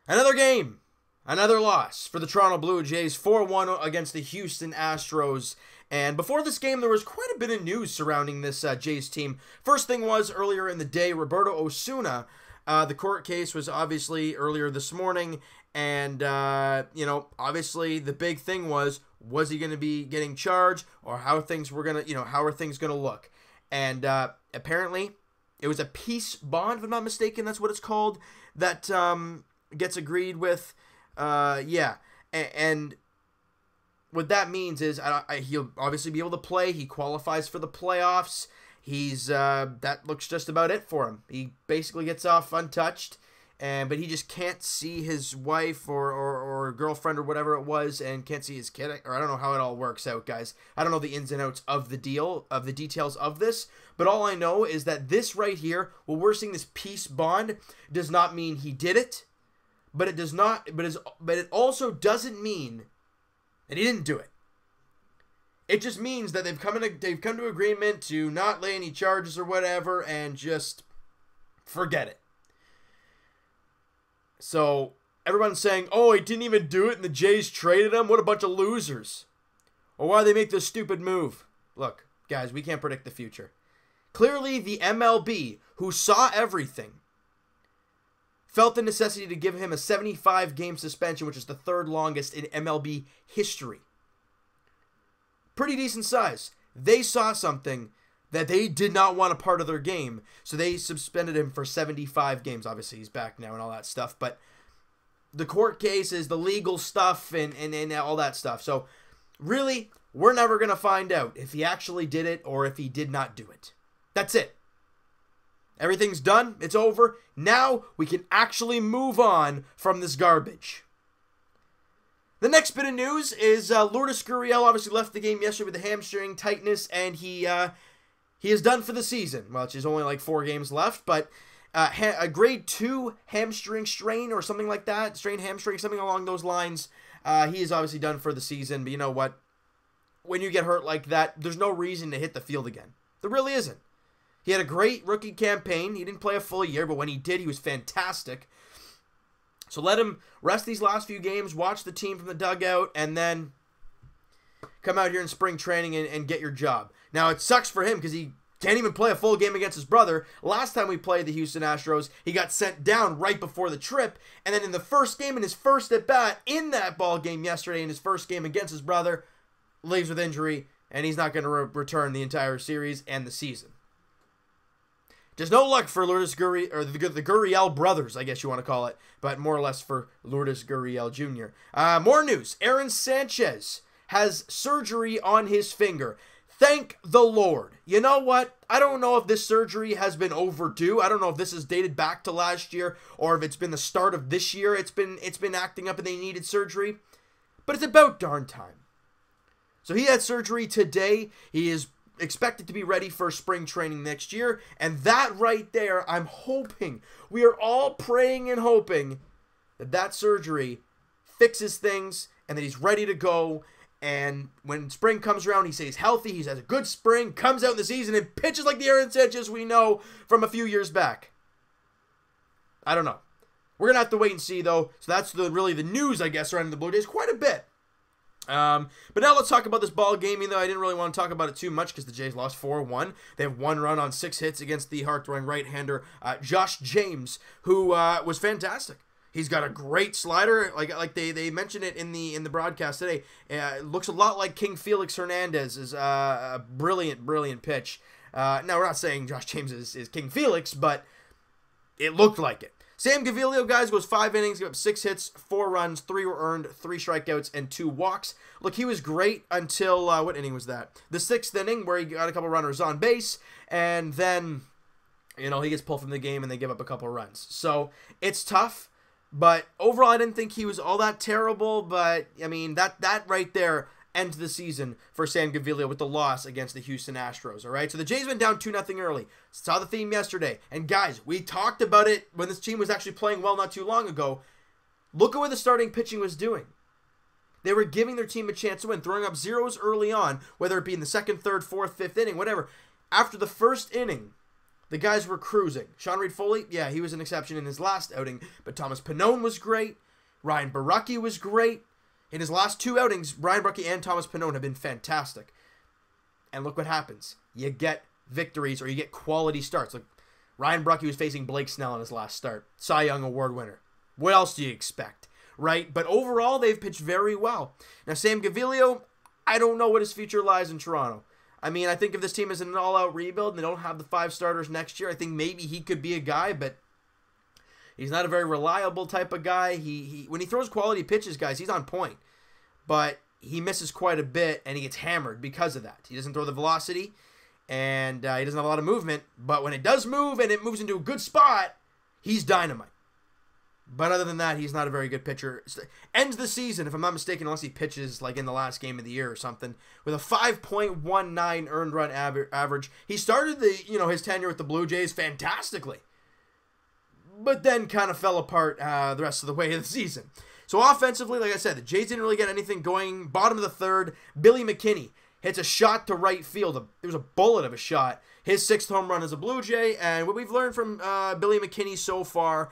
Another game, another loss for the Toronto Blue Jays, 4-1 against the Houston Astros. And before this game, there was quite a bit of news surrounding this Jays team. First thing was, earlier in the day, Roberto Osuna, the court case was obviously earlier this morning. And, obviously the big thing was he going to be getting charged, or how things were going to, how are things going to look? And apparently it was a peace bond, if I'm not mistaken, that's what it's called, that gets agreed with. And what that means is he'll obviously be able to play. He qualifies for the playoffs. He's that looks just about it for him. He basically gets off untouched, but he just can't see his wife or girlfriend or whatever it was, and can't see his kid. Or I don't know how it all works out, guys. I don't know the ins and outs of the deal, of the details of this. But all I know is that this right here, what we're seeing, this peace bond, does not mean he did it. But it does not. But it also doesn't mean that he didn't do it. It just means that they've come to agreement to not lay any charges or whatever, and just forget it. So everyone's saying, "Oh, he didn't even do it, and the Jays traded him. What a bunch of losers!" Or why they make this stupid move? Look, guys, we can't predict the future. Clearly, the MLB, who saw everything, felt the necessity to give him a 75-game suspension, which is the third longest in MLB history. Pretty decent size. They saw something that they did not want a part of their game, so they suspended him for 75 games. Obviously, he's back now and all that stuff, but the court cases, the legal stuff, and all that stuff. So, really, we're never going to find out if he actually did it or if he did not do it. That's it. Everything's done. It's over. Now we can actually move on from this garbage. The next bit of news is Lourdes Gurriel obviously left the game yesterday with a hamstring tightness, and he is done for the season. Well, there's only like 4 games left, but a grade 2 hamstring strain or something like that, strained hamstring, something along those lines. He is obviously done for the season, but you know what? When you get hurt like that, there's no reason to hit the field again. There really isn't. He had a great rookie campaign. He didn't play a full year, but when he did, he was fantastic. So let him rest these last few games, watch the team from the dugout, and then come out here in spring training and get your job. Now, it sucks for him because he can't even play a full game against his brother. Last time we played the Houston Astros, he got sent down right before the trip, and then in the first game, in his first at-bat in that ball game yesterday, in his first game against his brother, leaves with injury, and he's not going to return the entire series and the season. Just no luck for Lourdes Gurriel, or the Gurriel brothers, I guess you want to call it, but more or less for Lourdes Gurriel Jr. More news. Aaron Sanchez has surgery on his finger. Thank the Lord. You know what? I don't know if this surgery has been overdue. I don't know if this is dated back to last year or if it's been the start of this year. It's been acting up and they needed surgery. But it's about darn time. So he had surgery today. He is expected to be ready for spring training next year, and that right there, I'm hoping, we are all praying and hoping that surgery fixes things and that he's ready to go, and when spring comes around, he stays healthy, he has a good spring, comes out in the season, and pitches like the Aaron Sanchez we know from a few years back. I don't know. We're going to have to wait and see, though, so that's really the news, I guess, around the Blue Jays, quite a bit. But now let's talk about this ball game, even though I didn't really want to talk about it too much because the Jays lost 4-1. They have 1 run on 6 hits against the heart-throwing right-hander, Josh James, who was fantastic. He's got a great slider, like they mentioned it in the broadcast today. It looks a lot like King Felix Hernandez's a brilliant pitch. Now we're not saying Josh James is King Felix, but it looked like it. Sam Gaviglio, guys, goes 5 innings, gave up 6 hits, 4 runs, 3 were earned, 3 strikeouts, and 2 walks. Look, he was great until, what inning was that? The 6th inning, where he got a couple runners on base, and then, he gets pulled from the game, and they give up a couple runs. So, it's tough, but overall, I didn't think he was all that terrible, but, I mean, that right there ends the season for Sam Gaviglio with the loss against the Houston Astros, all right? So the Jays went down 2-0 early. Saw the theme yesterday. And guys, we talked about it when this team was actually playing well not too long ago. Look at what the starting pitching was doing. They were giving their team a chance to win, throwing up zeros early on, whether it be in the 2nd, 3rd, 4th, 5th inning, whatever. After the first inning, The guys were cruising. Sean Reid-Foley, yeah, he was an exception in his last outing, but Thomas Pannone was great. Ryan Borucki was great. In his last 2 outings, Ryan Borucki and Thomas Pannone have been fantastic. And look what happens. You get victories or you get quality starts. Like Ryan Borucki was facing Blake Snell in his last start. Cy Young Award winner. What else do you expect? Right? But overall, they've pitched very well. Now, Sam Gaviglio, I don't know what his future lies in Toronto. I mean, I think if this team is in an all-out rebuild and they don't have the 5 starters next year, I think maybe he could be a guy, but he's not a very reliable type of guy. He when he throws quality pitches, guys, he's on point. But he misses quite a bit, and he gets hammered because of that. He doesn't throw the velocity, and he doesn't have a lot of movement. But when it does move and it moves into a good spot, he's dynamite. But other than that, he's not a very good pitcher. Ends the season, if I'm not mistaken, unless he pitches like in the last game of the year or something, with a 5.19 earned run average. He started his tenure with the Blue Jays fantastically, but then kind of fell apart the rest of the way of the season. So offensively, like I said, the Jays didn't really get anything going. Bottom of the third, Billy McKinney hits a shot to right field. It was a bullet of a shot. His 6th home run as a Blue Jay, and what we've learned from Billy McKinney so far,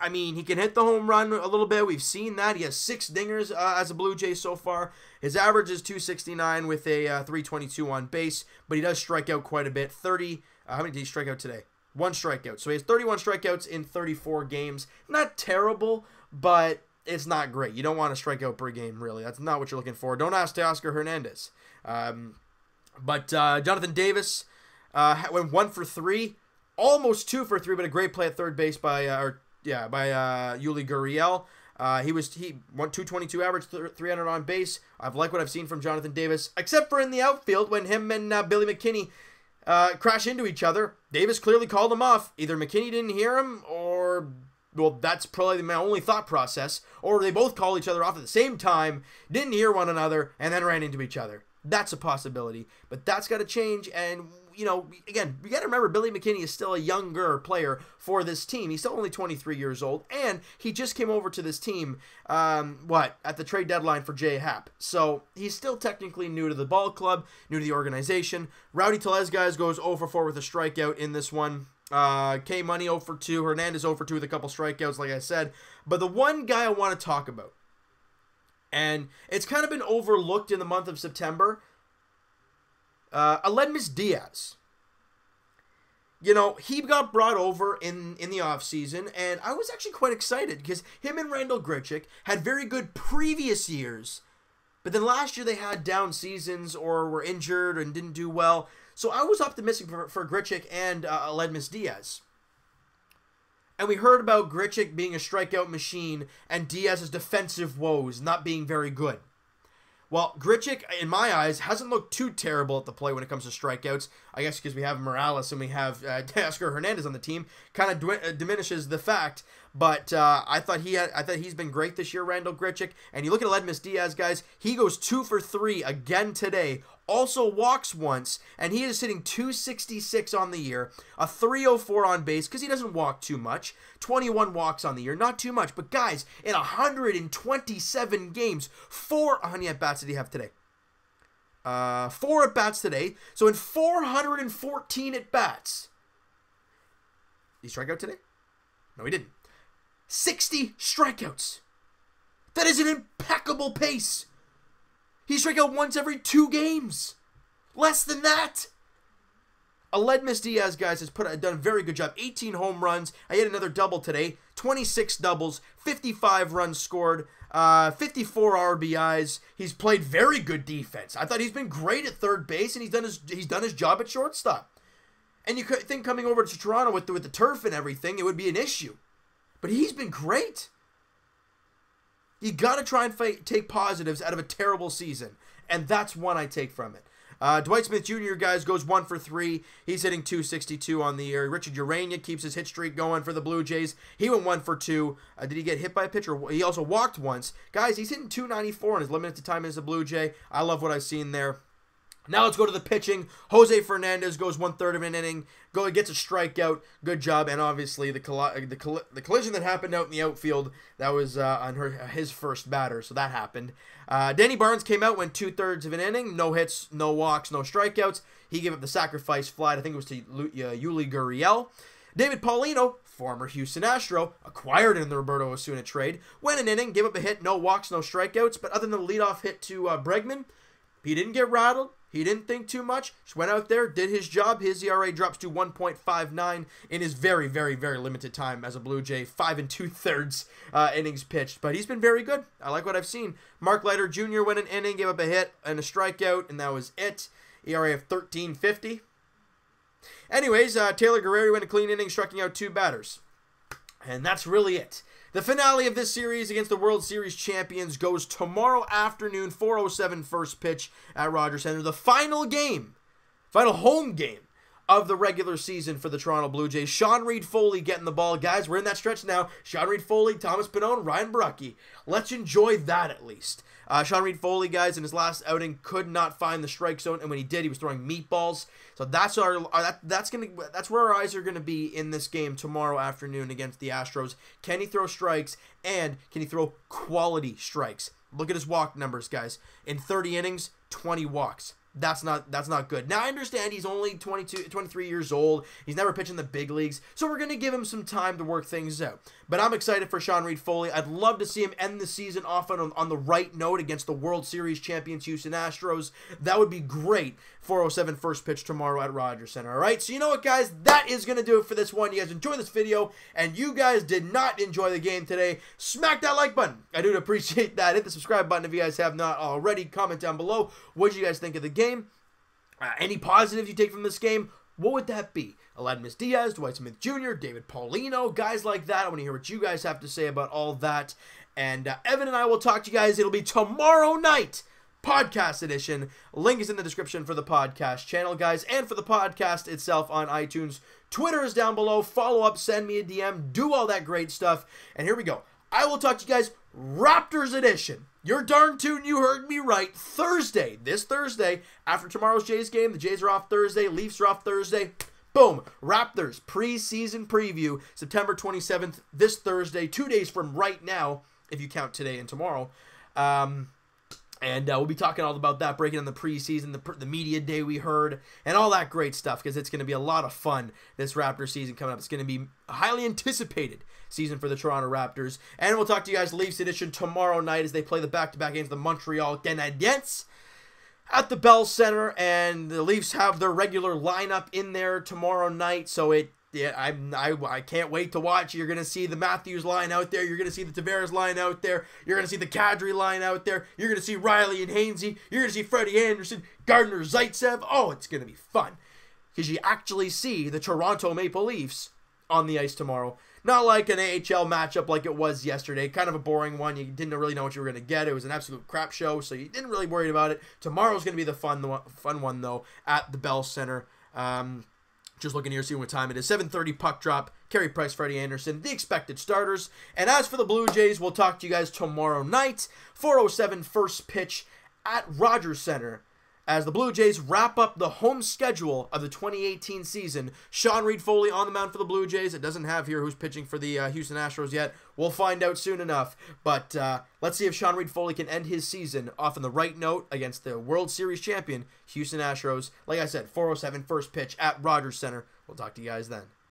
I mean, he can hit the home run a little bit. We've seen that. He has 6 dingers as a Blue Jay so far. His average is .269 with a .322 on base, but he does strike out quite a bit. How many did he strike out today? 1 strikeout. So he has 31 strikeouts in 34 games. Not terrible, but it's not great. You don't want to strike out per game, really. That's not what you're looking for. Don't ask Teoscar Hernandez. But Jonathan Davis went 1 for 3, almost 2 for 3, but a great play at third base by Yuli Gurriel. He went 222 average, 300 on base. I've liked what I've seen from Jonathan Davis, except for in the outfield when him and Billy McKinney crash into each other. Davis clearly called him off. Either McKinney didn't hear him, or, well, that's probably my only thought process, or they both called each other off at the same time, didn't hear one another, and then ran into each other. That's a possibility, but that's got to change. And again, you got to remember, Billy McKinney is still a younger player for this team. He's still only 23 years old, and he just came over to this team, at the trade deadline for Jay Happ. So he's still technically new to the ball club, new to the organization. Rowdy Tellez, guys, goes 0 for 4 with a strikeout in this one. K Money 0 for 2. Hernandez 0 for 2 with a couple strikeouts, like I said. But the one guy I want to talk about, and it's kind of been overlooked in the month of September, Aledmys Diaz. He got brought over in the offseason, and I was actually quite excited because him and Randall Grichuk had very good previous years, but then last year they had down seasons or were injured and didn't do well. So I was optimistic for Grichuk and Aledmys Diaz. And we heard about Grichuk being a strikeout machine and Diaz's defensive woes not being very good. Well, Grichuk, in my eyes, hasn't looked too terrible at the plate when it comes to strikeouts. I guess because we have Morales and we have Teoscar Hernandez on the team, kind of diminishes the fact. But I thought he's been great this year, Randall Grichuk. And you look at Aledmys Diaz, guys, he goes 2 for 3 again today. Also walks once, and he is hitting .266 on the year, a .304 on base because he doesn't walk too much. 21 walks on the year, not too much. But guys, in 127 games, how many at bats did he have today? 4 at bats today. So in 414 at bats, did he strike out today? No, he didn't. 60 strikeouts. That is an impeccable pace. He struck out once every 2 games. Less than that. Aledmys Diaz, guys, has done a very good job. 18 home runs. I had another double today. 26 doubles. 55 runs scored. 54 RBIs. He's played very good defense. I thought he's been great at third base, and he's done his job at shortstop. And you could think coming over to Toronto with the turf and everything, it would be an issue. But he's been great. You got to try and take positives out of a terrible season, and that's one I take from it. Dwight Smith Jr., guys, goes 1 for 3. He's hitting .262 on the year. Richard Urania keeps his hit streak going for the Blue Jays. He went 1 for 2. Did he get hit by a pitcher? He also walked once. Guys, he's hitting .294 in his limited time as a Blue Jay. I love what I've seen there. Now let's go to the pitching. Jose Fernandez goes 1/3 of an inning, gets a strikeout. Good job. And obviously the collision that happened out in the outfield, that was on his first batter, so that happened. Danny Barnes came out, went 2/3 of an inning, no hits, no walks, no strikeouts. He gave up the sacrifice fly. I think it was to Yuli Gurriel. David Paulino, former Houston Astro, acquired in the Roberto Osuna trade, went an inning, gave up a hit, no walks, no strikeouts. But other than the leadoff hit to Bregman, he didn't get rattled. He didn't think too much. Just went out there, did his job. His ERA drops to 1.59 in his very, very, very limited time as a Blue Jay. 5 2/3 innings pitched. But he's been very good. I like what I've seen. Mark Leiter Jr. went an inning, gave up a hit and a strikeout, and that was it. ERA of 13.50. Anyways, Taylor Guerrero went a clean inning, striking out 2 batters. And that's really it. The finale of this series against the World Series champions goes tomorrow afternoon, 4:07 first pitch at Rogers Center. The final game, final home game of the regular season for the Toronto Blue Jays. Sean Reid-Foley getting the ball. Guys, we're in that stretch now. Sean Reid-Foley, Thomas Pannone, Ryan Baracchi. Let's enjoy that at least. Sean Reid-Foley, guys, in his last outing could not find the strike zone, and when he did, he was throwing meatballs. So that's where our eyes are gonna be in this game tomorrow afternoon against the Astros. Can he throw strikes, and can he throw quality strikes? Look at his walk numbers, guys. In 30 innings, 20 walks. That's not good. Now, I understand he's only 23 years old. He's never pitched in the big leagues, so we're going to give him some time to work things out. But I'm excited for Sean Reid-Foley. I'd love to see him end the season off on the right note against the World Series champions Houston Astros. That would be great. 4:07 first pitch tomorrow at Rogers Center. All right, so you know what, guys? That is going to do it for this one. You guys enjoyed this video, and you guys did not enjoy the game today. Smack that like button. I do appreciate that. Hit the subscribe button if you guys have not already. Comment down below. What did you guys think of the game? Any positives you take from this game? What would that be? Aledmus Diaz, Dwight Smith Jr., David Paulino, guys like that. I want to hear what you guys have to say about all that. And Evan and I will talk to you guys. It'll be tomorrow night, podcast edition. Link is in the description for the podcast channel, guys, and for the podcast itself on iTunes. Twitter is down below. Follow up, send me a DM, do all that great stuff. And here we go. I will talk to you guys Raptors edition. You're darn tootin', you heard me right. Thursday, this Thursday, after tomorrow's Jays game, the Jays are off Thursday, Leafs are off Thursday. Boom, Raptors preseason preview, September 27th, this Thursday, 2 days from right now, if you count today and tomorrow. And we'll be talking all about that, breaking down the preseason, the media day we heard, and all that great stuff, because it's going to be a lot of fun this Raptors season coming up. It's going to be a highly anticipated season for the Toronto Raptors. And we'll talk to you guys Leafs edition tomorrow night as they play the back-to-back against the Montreal Canadiens at the Bell Center. And the Leafs have their regular lineup in there tomorrow night, so I can't wait to watch. You're going to see the Matthews line out there. You're going to see the Tavares line out there. You're going to see the Kadri line out there. You're going to see Riley and Hainsey. You're going to see Freddie Anderson, Gardner Zaitsev. Oh, it's going to be fun because you actually see the Toronto Maple Leafs on the ice tomorrow. Not like an AHL matchup like it was yesterday. Kind of a boring one. You didn't really know what you were going to get. It was an absolute crap show, so you didn't really worry about it. Tomorrow's going to be the fun one, though, at the Bell Center. Just looking here, seeing what time it is. 7:30 puck drop. Carey Price, Freddie Anderson, the expected starters. And as for the Blue Jays, we'll talk to you guys tomorrow night. 4:07 first pitch at Rogers Center as the Blue Jays wrap up the home schedule of the 2018 season. Sean Reid-Foley on the mound for the Blue Jays. It doesn't have here who's pitching for the Houston Astros yet. We'll find out soon enough. But let's see if Sean Reid-Foley can end his season off on the right note against the World Series champion, Houston Astros. Like I said, 4:07 first pitch at Rogers Center. We'll talk to you guys then.